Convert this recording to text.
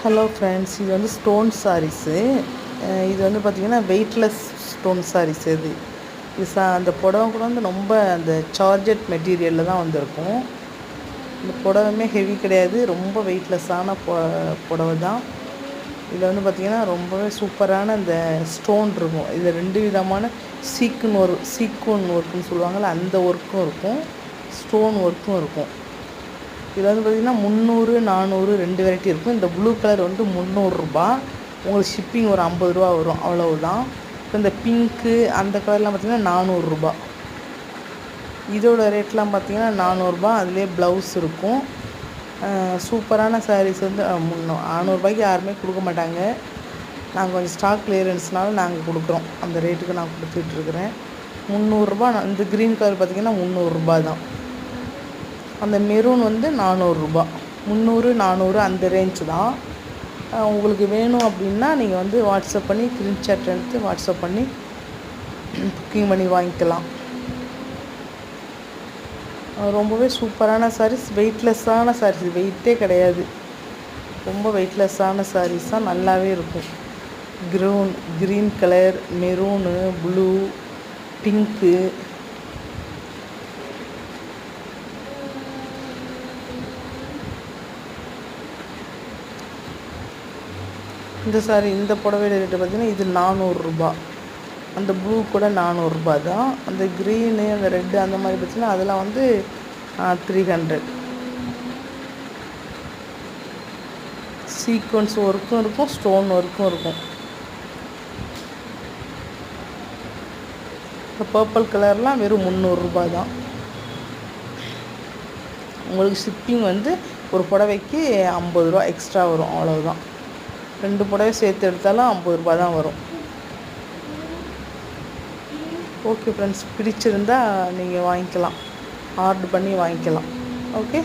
Hello friends, இது வந்து stone sarees. இது வந்து பார்த்திங்கன்னா வெயிட்லெஸ் ஸ்டோன் சாரீஸ். இது அந்த புடவை கூட வந்து ரொம்ப அந்த சார்ஜட் மெட்டீரியலில் தான் வந்திருக்கும். இந்த புடவைமே ஹெவி கிடையாது, ரொம்ப வெயிட்லெஸ்ஸான புடவை தான். இதில் வந்து பார்த்திங்கன்னா ரொம்பவே சூப்பரான இந்த ஸ்டோன் இருக்கும். இதில் 2 விதமான சீக்குன் ஒர்க்குன்னு சொல்லுவாங்கள்ல, அந்த ஒர்க்கும் இருக்கும், ஸ்டோன் ஒர்க்கும் இருக்கும். இதில் வந்து பார்த்திங்கன்னா 300, 400 2 வெரைட்டி இருக்கும். இந்த ப்ளூ கலர் வந்து 300 ரூபா. உங்களுக்கு ஷிப்பிங் ஒரு 50 ரூபா வரும், அவ்வளவுதான். இப்போ இந்த பிங்க்கு அந்த கலர்லாம் பார்த்திங்கன்னா 400 ரூபா. இதோட ரேட்லாம் பார்த்திங்கன்னா 400 ரூபா. அதிலே ப்ளவுஸ் இருக்கும். சூப்பரான சாரீஸ் வந்து 400 ரூபாய்க்கு யாருமே கொடுக்க மாட்டாங்க. நாங்கள் கொஞ்சம் ஸ்டாக் கிளியரன்ஸ்னால நாங்கள் கொடுக்குறோம். அந்த ரேட்டுக்கு நான் கொடுத்துட்ருக்குறேன். 300 ரூபா. இந்த க்ரீன் கலர் பார்த்திங்கன்னா 300 ரூபா தான். அந்த மெரூன் வந்து 400 ரூபா. 300, 400 அந்த ரேஞ்சு தான். உங்களுக்கு வேணும் அப்படின்னா நீங்கள் வந்து வாட்ஸ்அப் பண்ணி ஸ்க்ரீன்ஷாட் எடுத்து வாட்ஸ்அப் பண்ணி புக்கிங் பண்ணி வாங்கிக்கலாம். ரொம்பவே சூப்பரான சாரீஸ், வெயிட்லெஸ்ஸான சாரீஸ், வெயிட்டே கிடையாது. ரொம்ப வெயிட்லெஸ்ஸான சாரீஸ் தான், நல்லாவே இருக்கும். Green colour, maroon, blue, pink. இந்த புடவை ரேட்டு பார்த்திங்கன்னா இது 400 ரூபா. அந்த ப்ளூ கூட 400 ரூபா தான். அந்த க்ரீனு, அந்த ரெட்டு அந்த மாதிரி பார்த்திங்கன்னா அதெல்லாம் வந்து 300. சீக்வன்ஸ் ஒர்க்கும் இருக்கும், ஸ்டோன் ஒர்க்கும் இருக்கும். இந்த பர்பிள் கலர்லாம் வெறும் 300 ரூபா தான். உங்களுக்கு ஷிப்பிங் வந்து ஒரு புடவைக்கு 50 ரூபா எக்ஸ்ட்ரா வரும், அவ்வளவுதான். 2 புடவை சேர்த்து எடுத்தாலும் 50 ரூபா தான் வரும். ஓகே ஃப்ரெண்ட்ஸ், பிடிச்சிருந்தால் நீங்கள் வாங்கிக்கலாம், ஆர்டர் பண்ணி வாங்கிக்கலாம். ஓகே.